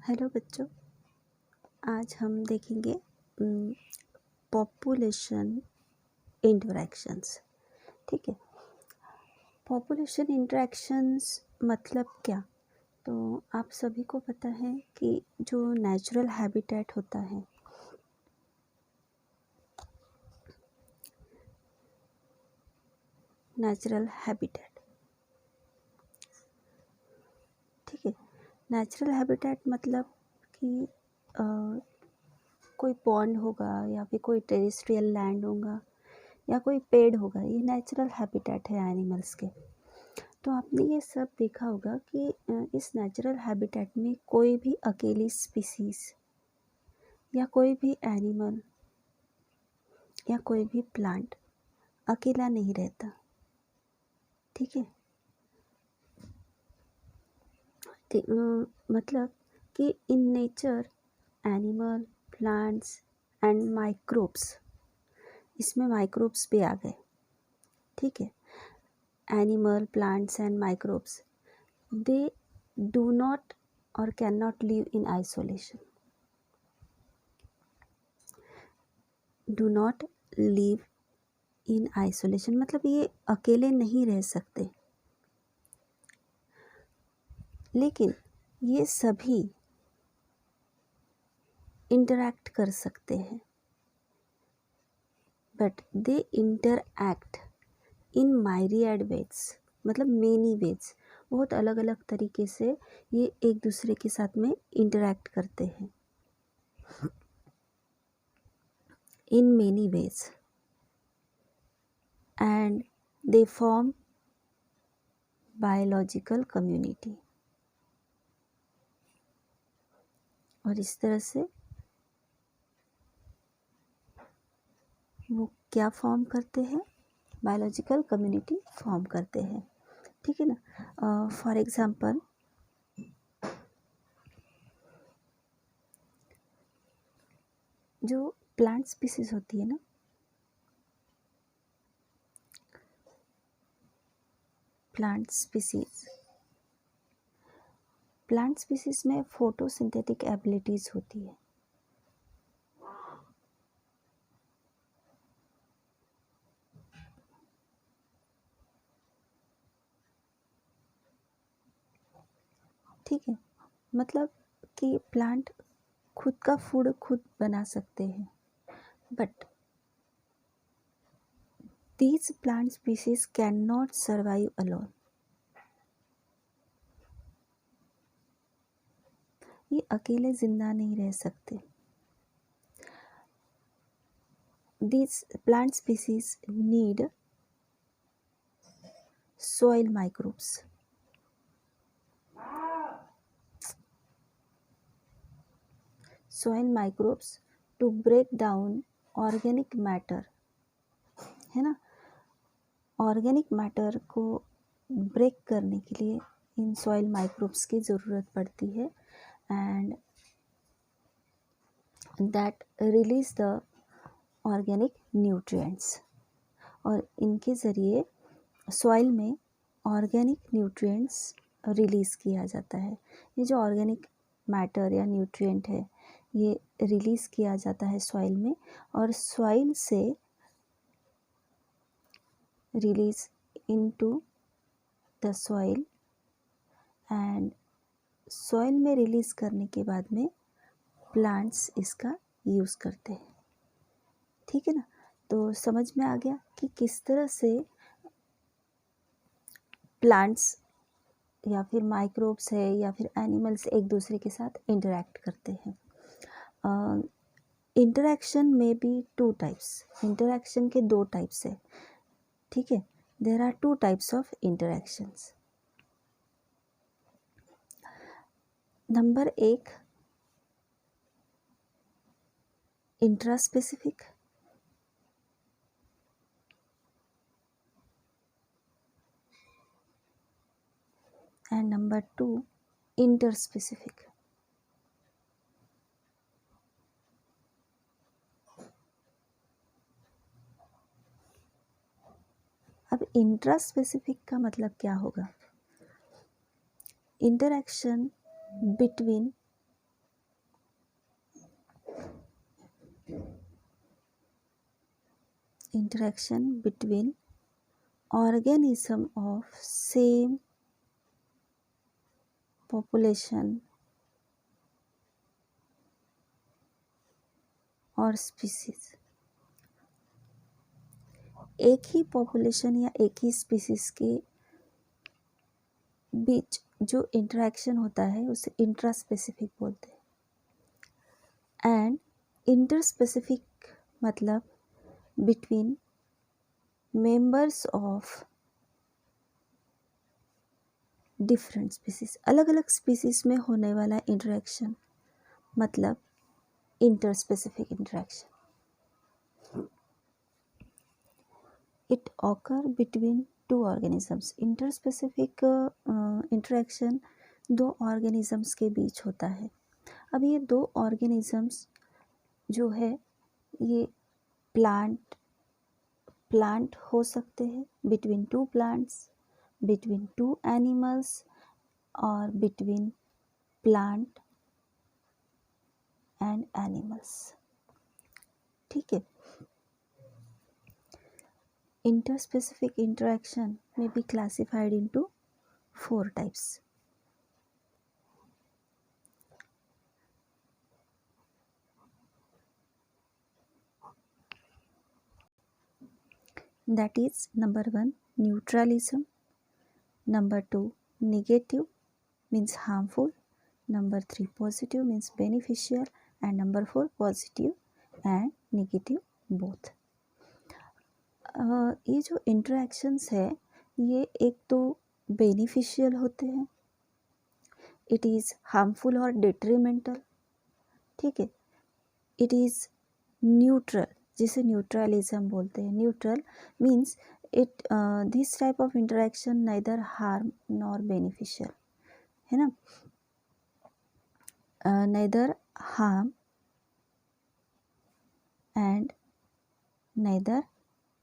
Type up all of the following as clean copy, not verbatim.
Hello बच्चों, आज हम देखेंगे पॉपुलेशन इंटरैक्शंस। ठीक है, पॉपुलेशन इंटरैक्शंस मतलब क्या? तो आप सभी को पता है कि जो नेचुरल हैबिटेट होता है, नेचुरल हैबिटेट, ठीक है, नेचुरल हैबिटेट मतलब कि कोई पॉन्ड होगा या फिर कोई टेरेस्ट्रियल लैंड होगा या कोई पेड़ होगा, ये नेचुरल हैबिटेट है एनिमल्स के। तो आपने ये सब देखा होगा कि इस नेचुरल हैबिटेट में कोई भी अकेली स्पीसीज या कोई भी एनिमल या कोई भी प्लांट अकेला नहीं रहता। ठीक है, मतलब कि in nature animal, plants and microbes, इसमें माइक्रोब्स भी आ गए। ठीक है, animal, plants and microbes, they do not or cannot live in isolation. Do not live in isolation मतलब ये अकेले नहीं रह सकते, लेकिन ये सभी इंटरैक्ट कर सकते हैं, but they interact in myriad ways, मतलब मेनी वेज, बहुत अलग अलग तरीके से ये एक दूसरे के साथ में इंटरैक्ट करते हैं, in many ways, and they form biological community. और इस तरह से वो क्या फॉर्म करते हैं? बायोलॉजिकल कम्युनिटी फॉर्म करते हैं। ठीक है ना। फॉर एग्जांपल, जो प्लांट स्पीसीज होती है ना, प्लांट स्पीसीज में फोटोसिंथेटिक एबिलिटीज होती है। ठीक है, मतलब कि प्लांट खुद का फूड खुद बना सकते हैं, but these plant species cannot survive alone. ये अकेले जिंदा नहीं रह सकते। These plant species need soil microbes. Soil microbes to break down organic matter, है ना। ऑर्गेनिक मैटर को ब्रेक करने के लिए इन सॉइल माइक्रोब्स की ज़रूरत पड़ती है, and that release the organic nutrients. और इनके ज़रिए सॉइल में ऑर्गेनिक न्यूट्रिएंट्स रिलीज़ किया जाता है। ये जो ऑर्गेनिक मैटर या न्यूट्रिएंट है, ये रिलीज़ किया जाता है सॉइल में, और सॉइल से release into the soil, and soil में रिलीज़ करने के बाद में प्लांट्स इसका यूज़ करते हैं। ठीक है ना। तो समझ में आ गया कि किस तरह से प्लांट्स या फिर माइक्रोब्स है या फिर एनिमल्स एक दूसरे के साथ इंटरैक्ट करते हैं। इंटरैक्शन में भी टू टाइप्स, इंटरैक्शन के दो टाइप्स है। ठीक है, there are two types of interactions. Number एक, intraspecific, and number two, interspecific. अब इंट्रास्पेसिफिक का मतलब क्या होगा? Interaction between interaction between organism of same population और स्पीसीज। एक ही पॉपुलेशन या एक ही स्पीसीज के बीच जो इंटरेक्शन होता है उसे इंट्रा स्पेसिफिक बोलते हैं। एंड इंटर स्पेसिफिक मतलब between members of different species, अलग अलग स्पीसीज में होने वाला इंटरेक्शन मतलब inter specific interaction. It occur between two organisms. Interspecific interaction दो ऑर्गेनिजम्स के बीच होता है। अब ये दो ऑर्गेनिजम्स जो है ये प्लांट हो सकते हैं, between two plants, between two animals और बिटवीन प्लांट एंड एनिमल्स। ठीक है। Interspecific interaction may be classified into 4 types. That is, number 1, neutralism. Number 2, negative means harmful. Number 3, positive means beneficial. And number 4, positive and negative both. ये जो interactions है ये एक तो beneficial होते हैं, इट इज़ हार्मफुल और डिट्रीमेंटल। ठीक है। इट इज़ न्यूट्रल, जिसे न्यूट्रलिज्म बोलते हैं। Neutral means it this type of interaction neither harm nor beneficial, है ना। Neither harm and neither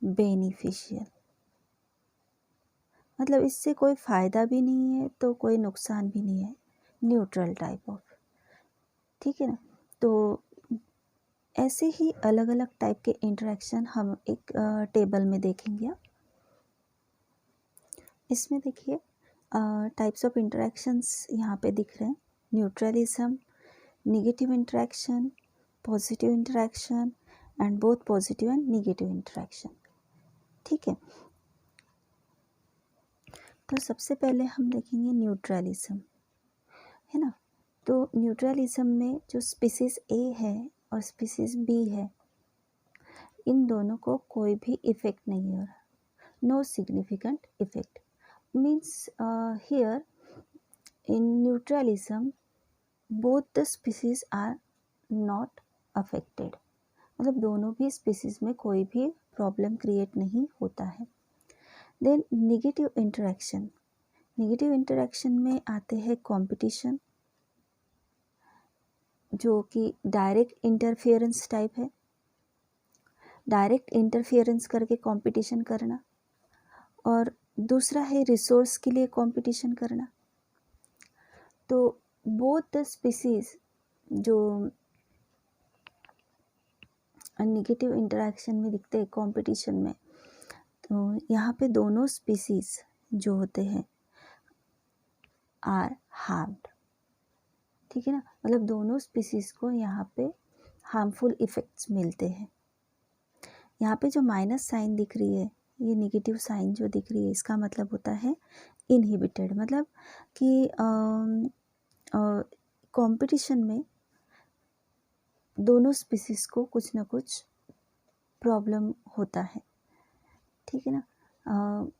beneficial, मतलब इससे कोई फ़ायदा भी नहीं है तो कोई नुकसान भी नहीं है, न्यूट्रल टाइप ऑफ। ठीक है ना। तो ऐसे ही अलग अलग टाइप के इंटरेक्शन हम एक टेबल में देखेंगे। इसमें देखिए टाइप्स ऑफ इंटरेक्शंस यहाँ पे दिख रहे हैं। Neutralism, negative interaction, positive interaction and both positive and negative interaction. ठीक है। तो सबसे पहले हम देखेंगे न्यूट्रलिज्म, है ना। तो न्यूट्रलिज्म में जो स्पीसीज ए है और स्पीसीज बी है, इन दोनों को कोई भी इफ़ेक्ट नहीं हो रहा, no significant effect. Means here in neutralism both the species are not affected, मतलब दोनों भी स्पीसीज में कोई भी प्रॉब्लम क्रिएट नहीं होता है। Then negative interaction, negative interaction में आते हैं कंपटीशन, जो कि डायरेक्ट इंटरफेरेंस टाइप है, डायरेक्ट इंटरफेरेंस करके कंपटीशन करना, और दूसरा है रिसोर्स के लिए कंपटीशन करना। तो बोथ द स्पीसीज जो नेगेटिव इंटरेक्शन में दिखते हैं कंपटीशन में, तो यहाँ पे दोनों स्पीसीज जो होते हैं आर हार्म्ड। ठीक है ना, मतलब दोनों स्पीसीज को यहाँ पे हार्मफुल इफ़ेक्ट्स मिलते हैं। यहाँ पे जो माइनस साइन दिख रही है, ये नेगेटिव साइन जो दिख रही है, इसका मतलब होता है इनहिबिटेड, मतलब कि कंपटीशन में दोनों स्पीसीज को कुछ ना कुछ प्रॉब्लम होता है। ठीक है ना।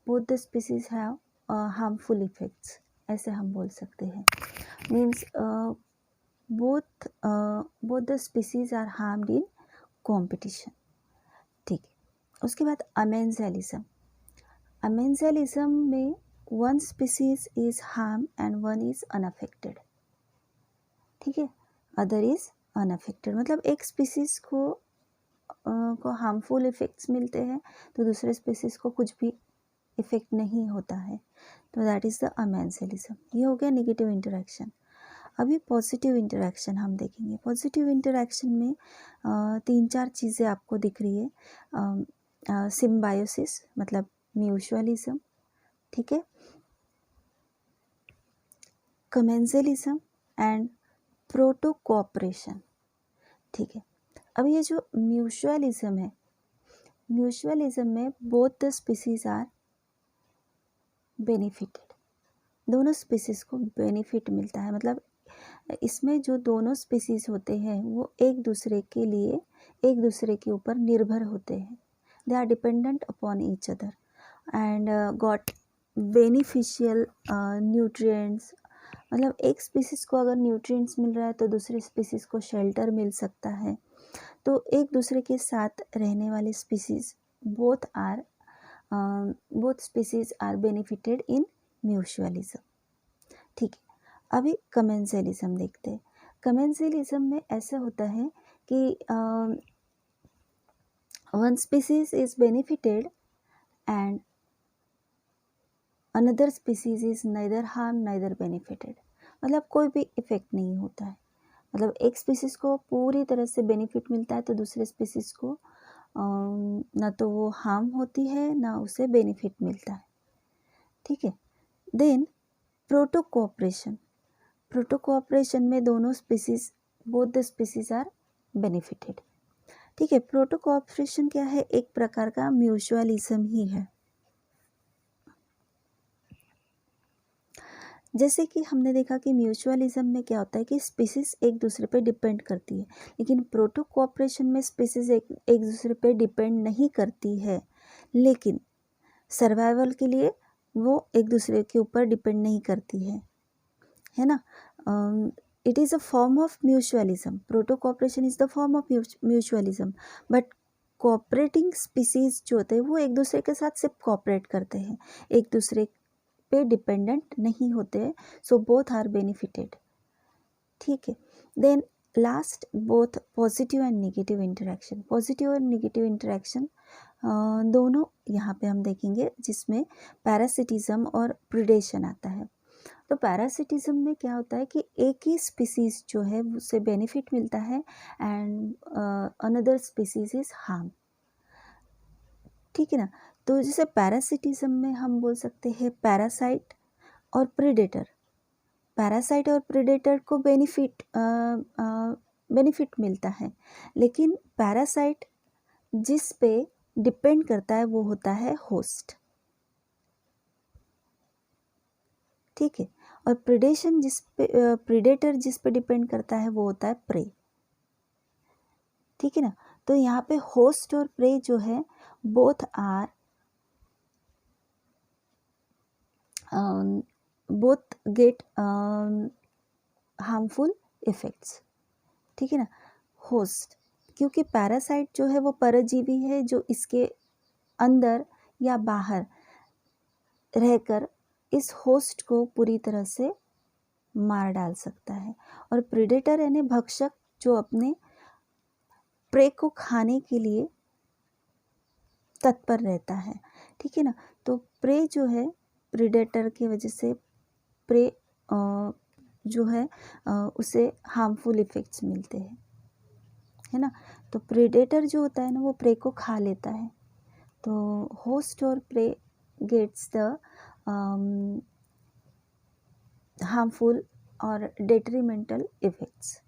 Both the species have harmful effects, ऐसे हम बोल सकते हैं। Means both the species are harmed in competition. ठीक है। उसके बाद अमेंजेलिज्म, अमेंजेलिज्म में one species is harm and one is unaffected. ठीक है, अदर इज अनअफेक्टेड, मतलब एक स्पीसीज को हार्मफुल इफ़ेक्ट्स मिलते हैं तो दूसरे स्पीसीज को कुछ भी इफ़ेक्ट नहीं होता है, तो दैट इज़ द अमेंजेलिज्म। ये हो गया नेगेटिव इंटरेक्शन। अभी पॉजिटिव इंटरेक्शन हम देखेंगे। पॉजिटिव इंटरेक्शन में 3-4 चीज़ें आपको दिख रही है। सिम्बायोसिस मतलब म्यूचुअलिज्म, ठीक है, कमेंजलिज्म एंड प्रोटो कोऑपरेशन, ठीक है। अब ये जो म्यूचुअलिज्म है, म्यूचुअलिज्म में both the species are benefited, दोनों स्पीसीज को बेनिफिट मिलता है। मतलब इसमें जो दोनों स्पीसीज होते हैं वो एक दूसरे के लिए, एक दूसरे के ऊपर निर्भर होते हैं। They are dependent upon each other and got beneficial nutrients. मतलब एक स्पीसीज को अगर न्यूट्रिएंट्स मिल रहा है तो दूसरे स्पीसीज को शेल्टर मिल सकता है। तो एक दूसरे के साथ रहने वाले species both species are benefited in mutualism, ठीक है। अभी कमेंसलिज्म देखते हैं। कमेंसलिज्म में ऐसा होता है कि one species is benefited and another species is neither harm neither benefited. मतलब कोई भी इफेक्ट नहीं होता है। मतलब एक स्पीसीज को पूरी तरह से बेनिफिट मिलता है तो दूसरे स्पीसीज को ना तो वो हार्म होती है ना उसे बेनिफिट मिलता है, ठीक है। Then proto cooperation, proto cooperation में दोनों species, both the species are benefited, ठीक है। प्रोटो कोऑपरेशन क्या है? एक प्रकार का म्यूचुअलिज्म ही है। जैसे कि हमने देखा कि म्यूचुअलिज्म में क्या होता है कि स्पीसीज एक दूसरे पे डिपेंड करती है, लेकिन प्रोटो कोऑपरेशन में स्पीसीज एक दूसरे पे डिपेंड नहीं करती है, लेकिन सर्वाइवल के लिए वो एक दूसरे के ऊपर डिपेंड नहीं करती है ना। It is a form of mutualism. Proto cooperation is the form of mutualism, but cooperating species जो होते हैं वो एक दूसरे के साथ सिर्फ कोऑपरेट करते हैं, एक दूसरे पे डिपेंडेंट नहीं होते हैं। सो बोथ आर बेनिफिटेड, ठीक है। Then last, both positive and negative interaction. Positive और नेगेटिव इंटरेक्शन दोनों यहाँ पे हम देखेंगे, जिसमें पैरासिटिज्म और प्रीडेशन आता है। तो पैरासिटिज्म में क्या होता है कि एक ही स्पीसीज जो है उससे बेनिफिट मिलता है and another species is harm, ठीक है ना। तो जैसे पैरासिटिज्म में हम बोल सकते हैं पैरासाइट और प्रीडेटर। पैरासाइट और प्रीडेटर को बेनिफिट मिलता है, लेकिन पैरासाइट जिस पे डिपेंड करता है वो होता है होस्ट, ठीक है। और प्रीडेटर जिस पे डिपेंड करता है वो होता है प्रे, ठीक है ना। तो यहाँ पे होस्ट और प्रे जो है both are both get harmful effects, ठीक है ना। होस्ट, क्योंकि पैरासाइट जो है वो परजीवी है जो इसके अंदर या बाहर रहकर इस होस्ट को पूरी तरह से मार डाल सकता है। और प्रीडेटर यानी भक्षक जो अपने प्रे को खाने के लिए तत्पर रहता है, ठीक है ना। तो प्रे जो है, प्रीडेटर की वजह से प्रे जो है उसे हार्मफुल इफेक्ट्स मिलते हैं, है ना। तो प्रीडेटर जो होता है ना वो प्रे को खा लेता है। तो होस्ट और प्रे गेट्स द हार्मफुल और डेट्रीमेंटल इफेक्ट्स,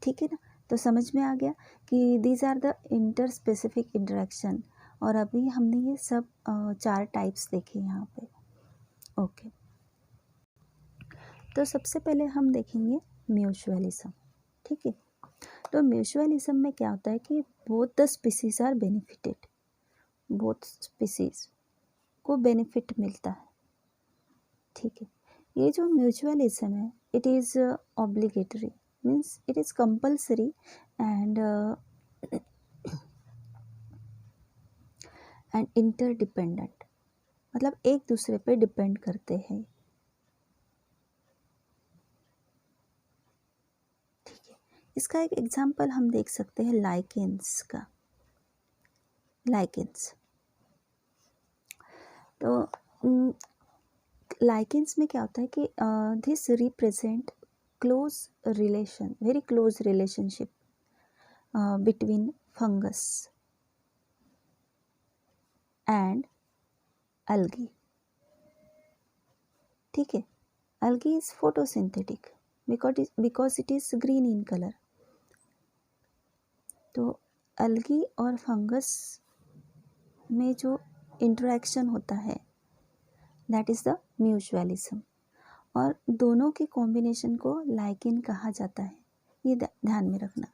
ठीक है ना। तो समझ में आ गया कि these are the interspecific interaction. और अभी हमने ये सब 4 टाइप्स देखे यहाँ पे, ओके। तो सबसे पहले हम देखेंगे म्यूचुअलिज्म, ठीक है। तो म्यूचुअलिज्म में क्या होता है कि both the species are benefited, both species को बेनिफिट मिलता है, ठीक है। ये जो म्यूचुअलिज्म है it is obligatory, means it is compulsory and interdependent, मतलब एक दूसरे पे डिपेंड करते हैं, ठीक है। इसका एक एग्जांपल हम देख सकते हैं लाइकेंस का। लाइकेंस, तो लाइकेंस में क्या होता है कि this represent close relation, very close relationship between fungus and algae. ठीक है, algae is photosynthetic because it is green in color. तो algae और fungus में जो इंटरेक्शन होता है दैट इज़ द म्यूचुअलिज्म, और दोनों के कॉम्बिनेशन को लाइकेन कहा जाता है। ये ध्यान में रखना।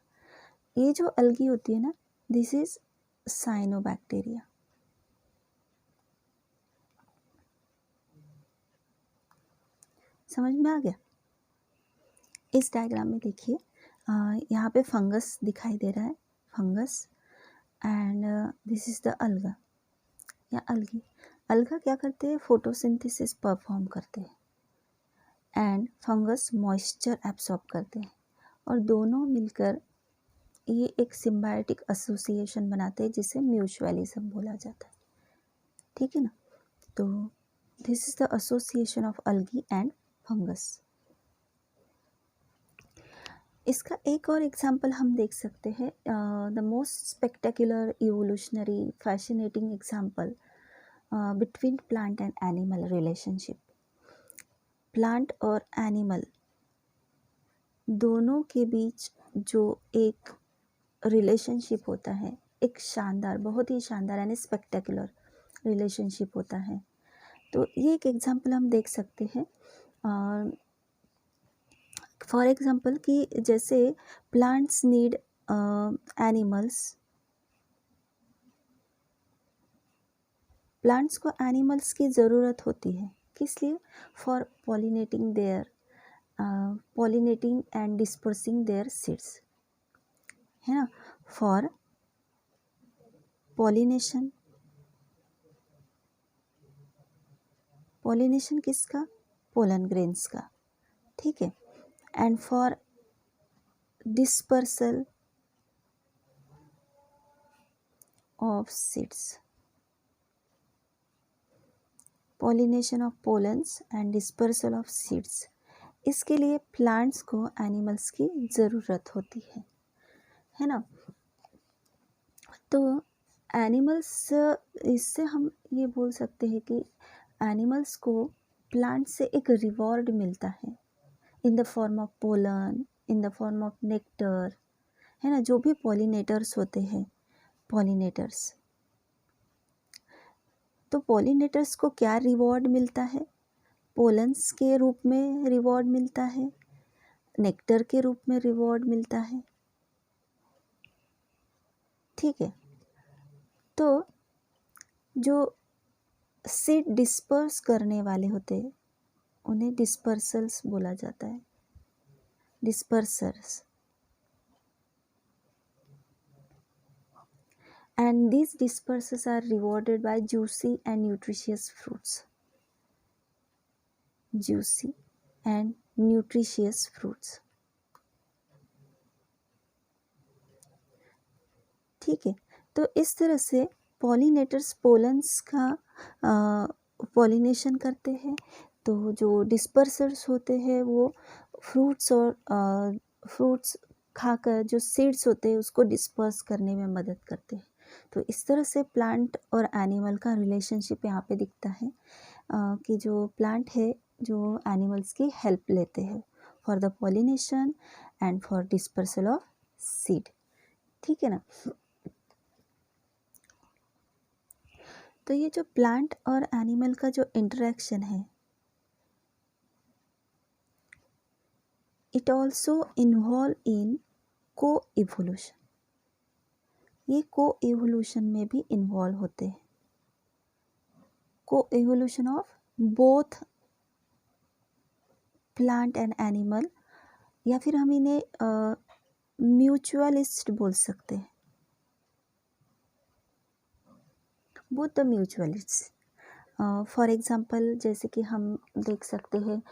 ये जो अलगी होती है ना, दिस इज साइनोबैक्टीरिया। समझ में आ गया? इस डायग्राम में देखिए, यहाँ पे फंगस दिखाई दे रहा है, fungus, and this is the अलगा या अलगी। अलगा क्या करते हैं? फोटोसिंथेसिस परफॉर्म करते हैं, एंड फंगस मॉइस्चर एब्सॉर्ब करते हैं, और दोनों मिलकर ये एक सिम्बायोटिक एसोसिएशन बनाते हैं जिसे म्यूचुअलिज्म बोला जाता है। ठीक है ना? तो this is the association of algae and fungus. इसका एक और एग्जाम्पल हम देख सकते हैं, the most spectacular evolutionary fascinating example between plant and animal relationship. Plant और एनिमल दोनों के बीच जो एक रिलेशनशिप होता है, एक शानदार, बहुत ही शानदार यानी स्पेक्टेकुलर रिलेशनशिप होता है। तो ये एक एग्जांपल हम देख सकते हैं। फॉर एग्जांपल कि जैसे प्लांट्स नीड एनिमल्स, प्लांट्स को एनिमल्स की ज़रूरत होती है, किस लिए? For pollinating their pollinating and dispersing their seeds, है ना? फॉर पॉलिनेशन, पॉलिनेशन किसका? पोलन ग्रेन्स का। ठीक है, and for dispersal of seeds, pollination of pollens and dispersal of seeds, इसके लिए प्लांट्स को एनिमल्स की ज़रूरत होती है ना? तो एनिमल्स, इससे हम ये बोल सकते हैं कि एनिमल्स को प्लांट से एक रिवॉर्ड मिलता है in the form of pollen, in the form of nectar, है ना? जो भी पॉलिनेटर्स होते हैं, पॉलिनेटर्स, तो पॉलिनेटर्स को क्या रिवॉर्ड मिलता है? पोलन्स के रूप में रिवॉर्ड मिलता है, नेक्टर के रूप में रिवॉर्ड मिलता है। ठीक है, तो जो सीड डिस्पर्स करने वाले होते हैं उन्हें डिस्पर्सल्स बोला जाता है, डिस्पर्सर्स, and these dispersers are rewarded by juicy and nutritious fruits, juicy and nutritious fruits। ठीक है, तो इस तरह से पॉलिनेटर्स पोलन्स का पॉलिनेशन करते हैं, तो जो डिस्पर्सर्स होते हैं वो फ्रूट्स और फ्रूट्स खाकर जो सीड्स होते हैं उसको डिस्पर्स करने में मदद करते हैं। तो इस तरह से प्लांट और एनिमल का रिलेशनशिप यहाँ पे दिखता है, कि जो प्लांट है जो एनिमल्स की हेल्प लेते हैं for the pollination and for dispersal of seed. ठीक है ना? तो ये जो प्लांट और एनिमल का जो इंटरेक्शन है, इट ऑल्सो इन्वॉल्व इन को इवोल्यूशन, ये को इवोल्यूशन में भी इन्वॉल्व होते हैं, को evolution of both plant and animal, या फिर हम इन्हें म्यूचुअलिस्ट बोल सकते हैं, बोथ द म्यूचुअलिस्ट। फॉर एग्जांपल जैसे कि हम देख सकते हैं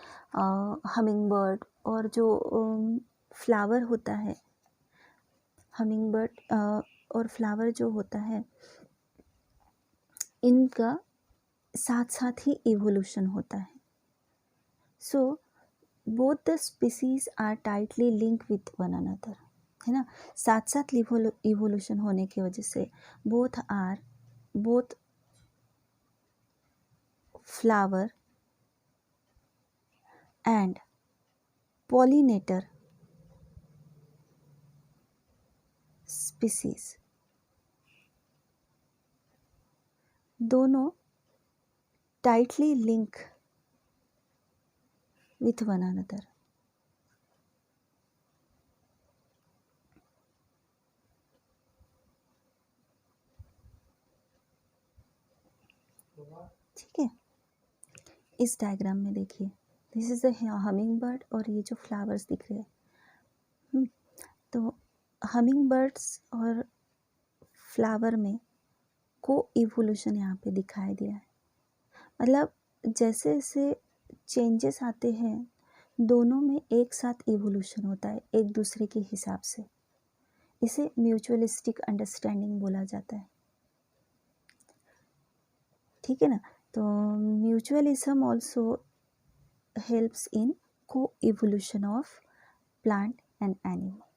हमिंग बर्ड और जो फ्लावर होता है, हमिंग बर्ड और फ्लावर जो होता है, इनका साथ साथ ही इवोल्यूशन होता है। So both the species are tightly linked with one another, है ना। साथ साथ इवोल्यूशन होने की वजह से both flower and pollinator species दोनों tightly linked with one another. ठीक है, इस डायग्राम में देखिए, this is the hummingbird और ये जो फ्लावर्स दिख रहे हैं, तो हमिंग बर्ड्स और फ्लावर में को इवोल्यूशन यहाँ पे दिखाई दिया है। मतलब जैसे जैसे चेंजेस आते हैं दोनों में एक साथ इवोल्यूशन होता है एक दूसरे के हिसाब से। इसे म्यूचुअलिस्टिक अंडरस्टैंडिंग बोला जाता है। ठीक है ना। तो म्यूचुअलिज्म ऑल्सो हेल्प्स इन को evolution of plant and animal.